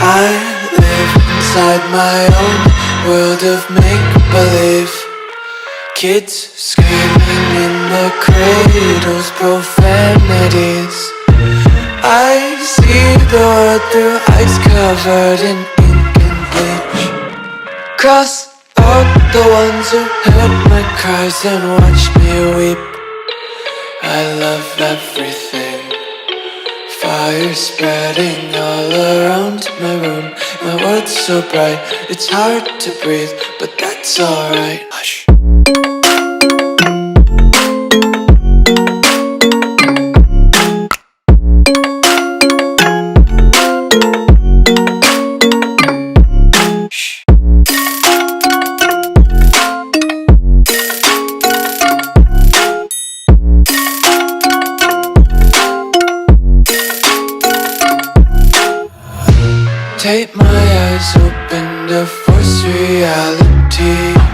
I live inside my own world of make-believe. Kids screaming in the cradles, profanities. I see the world through ice covered in ink and bleach. Cross out the ones who heard my cries and watched me weep. I love everything. Fire spreading all around my room. My world's so bright, it's hard to breathe, but that's alright. Hush. Take my eyes open to force reality.